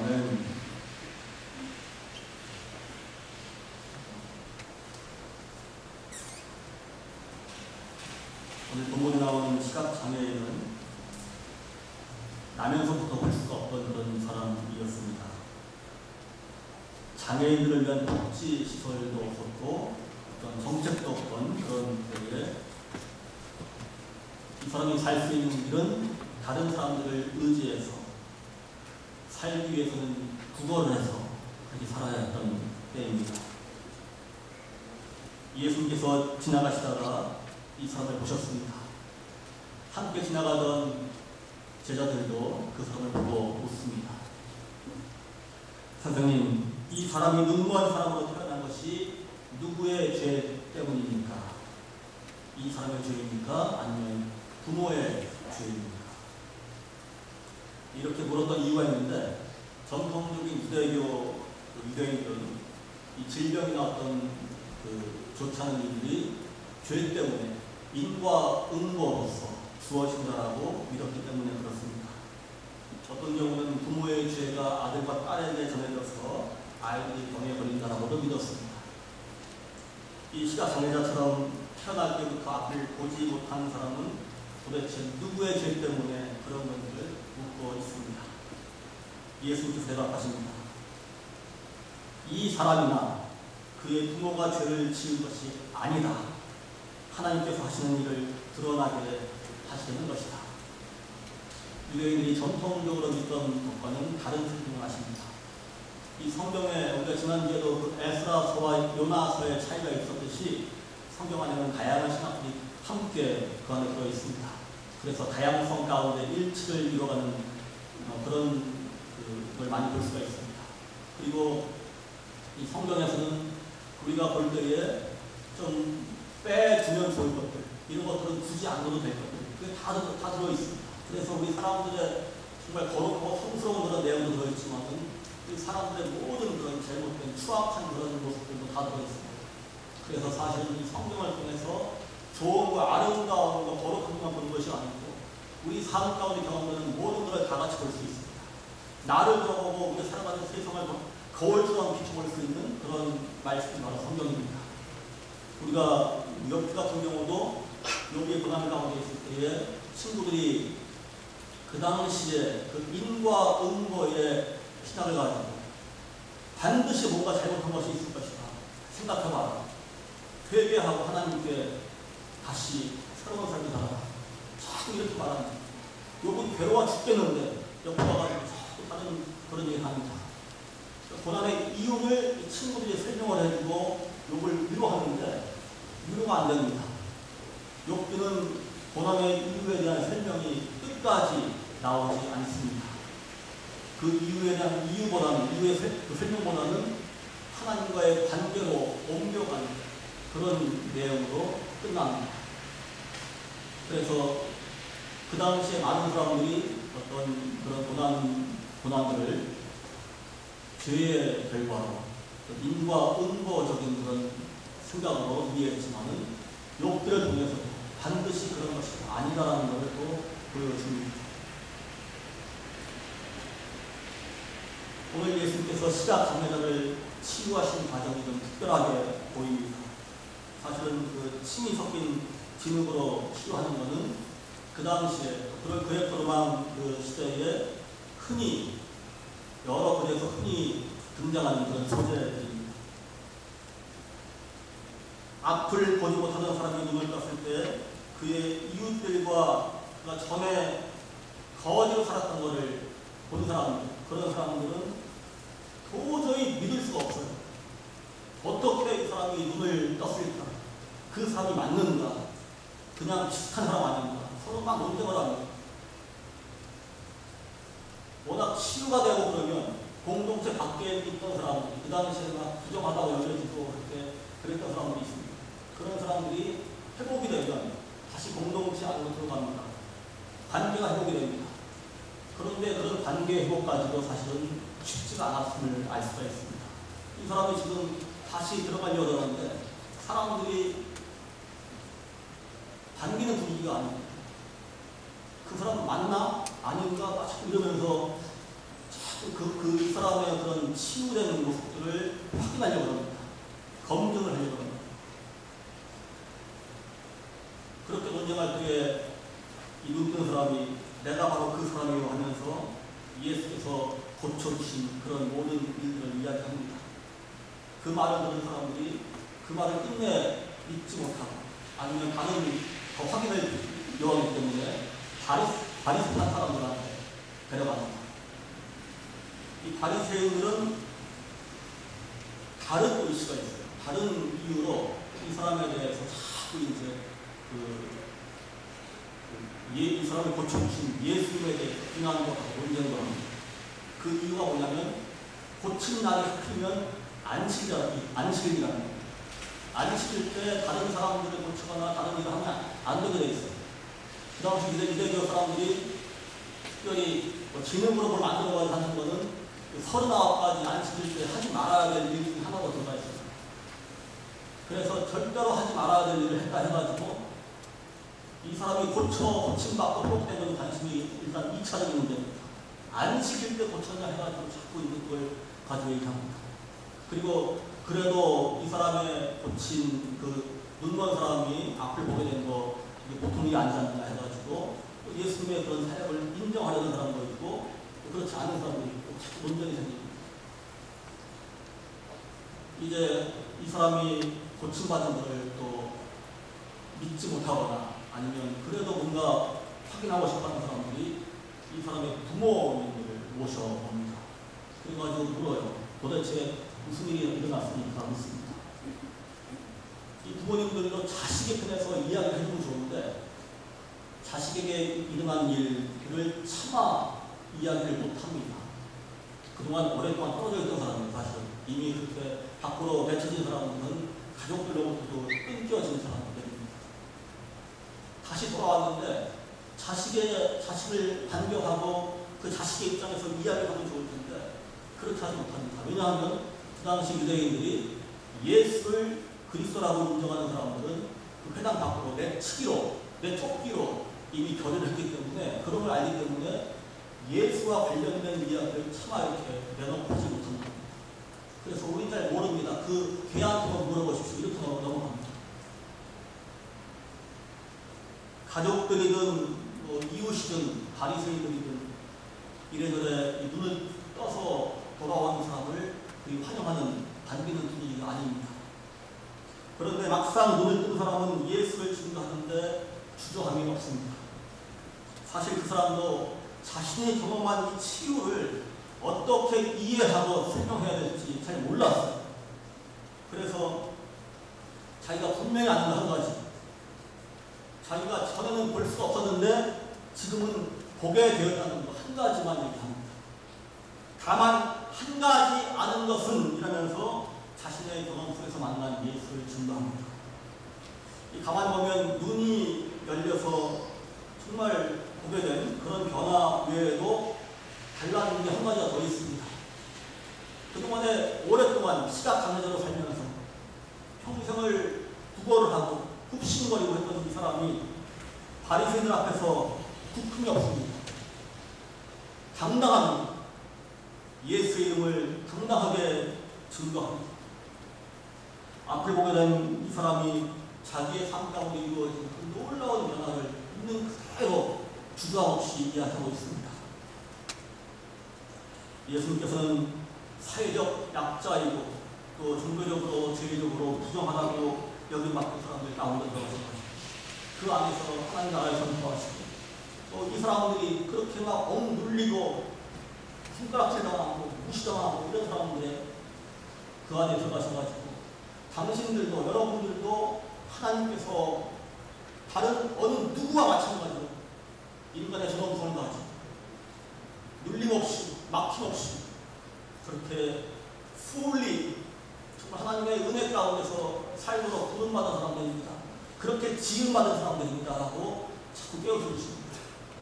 아멘. 오늘 본문에 나오는 시각장애인은 나면서부터 볼 수가 없던 그런 사람이었습니다. 장애인들을 위한 복지 시설도 없었고 어떤 정책도 없던 그런 때에 이 사람이 살 수 있는 길은 다른 사람들을 의지해서 살기 위해서는 구걸을 해서 그렇게 살아야 했던 때입니다. 예수님께서 지나가시다가 이 사람을 보셨습니다. 함께 지나가던 제자들도 그 사람을 보고 웃습니다. 선생님, 이 사람이 눈먼 사람으로 태어난 것이 누구의 죄 때문입니까? 이 사람의 죄입니까? 아니면 부모의 죄입니까? 이렇게 물었던 이유가 있는데, 전통적인 유대교 유대인들은 이 질병이나 어떤 좋지 않은 일들이 죄 때문에 인과 응보로서 주어진다라고 믿었기 때문에 그렇습니다. 어떤 경우는 부모의 죄가 아들과 딸에게 전해져서 아이들이 병에 걸린다라고도 믿었습니다. 이 시각장애자처럼 태어날 때부터 앞을 보지 못한 사람은 도대체 누구의 죄 때문에 그런 건지를 묻고 있습니다. 예수님께서 대답하십니다. 이 사람이나 그의 부모가 죄를 지은 것이 아니다. 하나님께서 하시는 일을 드러나게 하시는 것이다. 유대인들이 전통적으로 믿던 것과는 다른 성경을 하십니다. 이 성경에 우리가 지난주에도 그 에스라서와 요나서의 차이가 있었듯이 성경 안에는 다양한 신학들이 함께 그 안에 들어 있습니다. 그래서 다양성 가운데 일치를 이뤄가는 그런 걸 많이 볼 수가 있습니다. 그리고 이 성경에서는 우리가 볼 때에 좀 빼주면 좋을 것들, 이런 것들은 굳이 안 넣어도 될 것들, 그게 다 들어있습니다. 그래서 우리 사람들의 정말 거룩하고 성스러운 그런 내용도 들어있지만은 우리 사람들의 모든 그런 잘못된 추악한 그런 모습들도 다 들어있습니다. 그래서 사실은 이 성경을 통해서 좋은 거, 아름다운 거, 거룩한 것만 보는 것이 아니고 우리 삶 가운데 경험되는 모든 것을 다 같이 볼 수 있습니다. 나를 들어보고 우리가 살아가는 세상을 거울처럼 비춰볼 수 있는 그런 말씀이 바로 성경입니다. 우리가 욥기 같은 경우도 욥기의 고난 가운데 있을 때에 친구들이 그 당시에 그 인과 응보의 시작을 가지고 반드시 뭔가 잘못한 것이 있을 것이다. 생각해봐라. 회개하고 하나님께 다시 새로운 삶을 살아라. 자꾸 이렇게 말합니다. 욥은 괴로워 죽겠는데 옆에 와가지고 자꾸 다른 그런 얘기를 합니다. 고난의 이유를 친구들이 설명을 해주고 욥을 위로하는데 위로가 안 됩니다. 욥기는 고난의 이유에 대한 설명이 끝까지 나오지 않습니다. 그 이유에 대한 이유의 그 설명보다는 하나님과의 관계로 옮겨가는 그런 내용으로 끝납니다. 그래서 그 당시에 많은 사람들이 어떤 그런 고난들을 죄의 결과로 인과 응보적인 그런 생각으로 이해했지만은 욥기를 통해서 반드시 그런 것이 아니다라는 것을 또 보여줍니다. 오늘 예수님께서 시각장애자를 치유하신 과정이 좀 특별하게 보입니다. 사실은 그 침이 섞인 진흙으로 치유하는 것은 그 당시에 그레코로만 그 시대에 흔히 여러 곳에서 흔히 등장하는 그런 소재들입니다. 앞을 보지 못하는 사람이 눈을 떴을 때 그의 이웃들과 그가 전에 거지로 살았던 것을 본 사람들, 그런 사람들은 도저히 믿을 수가 없어요. 어떻게 이 사람이 눈을 떴을까? 그 사람이 맞는가? 그냥 비슷한 사람 아닌가? 서로 막 논쟁을 합니다. 워낙 치유가 되고 그러면 공동체 밖에 있던 사람들이 그 당시에 막 부정하다고 여겨지고 그랬던 사람들이 있습니다. 그런 사람들이 회복이 되면 다시 공동체 안으로 들어갑니다. 관계가 회복이 됩니다. 그런데 그런 관계 회복까지도 사실은 쉽지가 않았음을 알 수가 있습니다. 이 사람이 지금 다시 들어가려고 하는데 사람들이 반기는 분위기가 아닙니다. 그 사람 맞나? 아닌가? 자꾸 이러면서 자꾸 이 사람 사람의 그런 치유되는 모습들을 확인하려고 합니다. 검증을 하려고 합니다. 그렇게 논쟁할 때에 이 눈 뜬 사람이 내가 바로 그 사람이요 하면서 예수께서 고쳐주신 그런 모든 일들을 이야기합니다. 그 말을 듣는 사람들이 그 말을 끝내 믿지 못하고 아니면 다른 더 확인을 요하기 때문에 바리새파 사람들한테 데려갑니다. 이 바리새인들은 다른 의식가 있어요. 다른 이유로 이 사람에 대해서 자꾸 이제 이 사람을 고쳐주신 예수님에 대해서 비난도 하고 논쟁도 합니다. 그 이유가 뭐냐면 고친 날이 흐르면 안식일이라는 겁니다. 안식일 때 다른 사람들을 고치거나 다른 일을 하면 안 되게 돼 있어요. 그 당시 유대교 사람들이 특별히 진흙으로 뭘 만들어가지고 하는 거는 39가지 안식일 때 하지 말아야 될 일 중에 하나가 들어가 있어요. 그래서 절대로 하지 말아야 될 일을 했다 해가지고 이 사람이 고침받고 회복된 건 단순히 일단 2차적인 문제입니다. 안식일 때 고쳤냐 해가지고 자꾸 있는 걸 가지고 얘기합니다. 그리고 그래도 이 사람의 고친 그 눈먼 사람이 앞을 보게 된 거 보통 일이 아니지 않느냐 해가지고 예수님의 그런 사역을 인정하려는 사람도 있고 그렇지 않은 사람도 있고 자꾸 논쟁이 생깁니다. 이제 이 사람이 고침받은 것을 또 믿지 못하거나 아니면 그래도 뭔가 확인하고 싶어하는 사람들이 이 사람의 부모님을 모셔옵니다. 그래가지고 물어요. 도대체 무슨 일이 일어났습니까? 묻습니다. 이 부모님들도 자식의 편에서 이야기를 해주면 좋은데 자식에게 일어난 일을 차마 이야기를 못합니다. 그동안 오랫동안 떨어져 있던 사람은 사실 이미 그렇게 밖으로 맺혀진 사람은 가족들로부터도 끊겨진 사람들입니다. 다시 돌아왔는데 자식을 반겨하고 그 자식의 입장에서 이야기하면 좋을 텐데 그렇게 하지 못합니다. 왜냐하면 그 당시 유대인들이 예수를 그리스도라고 인정하는 사람들은 그 회당 밖으로 내치기로 내쫓기로 이미 결의를 했기 때문에 그런 걸 알기 때문에 예수와 관련된 이야기를 차마 이렇게 내놓고 하지 못합니다. 그래서 우리 잘 모릅니다. 그 걔한테만 물어보십시오. 이렇게 넘어갑니다. 가족들이든 이웃이든 바리새인들이든 이래저래 눈을 떠서 돌아오는 사람을 환영하는 반기는 분위기가 아닙니다. 그런데 막상 눈을 뜬 사람은 예수를 증거하는데 주저함이 없습니다. 사실 그 사람도 자신이 경험한 이 치유를 어떻게 이해하고 설명해야 될지 잘 몰랐어요. 그래서 자기가 분명히 아는 거 한 가지, 자기가 전에는 볼 수 없었는데 지금은 보게 되었다는 거 한 가지만 얘기합니다. 다만 한 가지 아는 것은 이러면서 자신의 경험 속에서 만난 예수를 증거합니다. 가만히 보면 눈이 열려서 정말 보게 된 그런 변화 외에도 달라진 게 한 가지가 더 있습니다. 그동안에 오랫동안 시각장애자로 살면서 평생을 구걸을 하고 굽신거리고 했던 이 사람이 바리새인들 앞에서 부품이 없습니다. 당당합니다. 예수의 이름을 당당하게 증거합니다. 앞을 보게 된 이 사람이 자기의 삶 가운데 이루어진 그 놀라운 변화를 있는 그대로 주저함 없이 이야기하고 있습니다. 예수님께서는 사회적 약자이고 또 종교적으로 제의적으로 부정하다고 여김받은 사람들 가운데 들어가셔서 그 안에서 하나님 나라를 선포하시고 또 이 사람들이 그렇게 막 억눌리고 손가락질 당하고 무시당하고 이런 사람들의 그 안에 들어가셔가지고 당신들도 여러분들도 하나님께서 다른 어느 누구와 마찬가지로 인간의 저런 가지고 눌림없이 막힘없이 그렇게 fully 정말 하나님의 은혜 가운데서 삶으로 부름받은 사람들입니다. 그렇게 지음받은 사람들입니다. 라고 자꾸 깨워주십니다.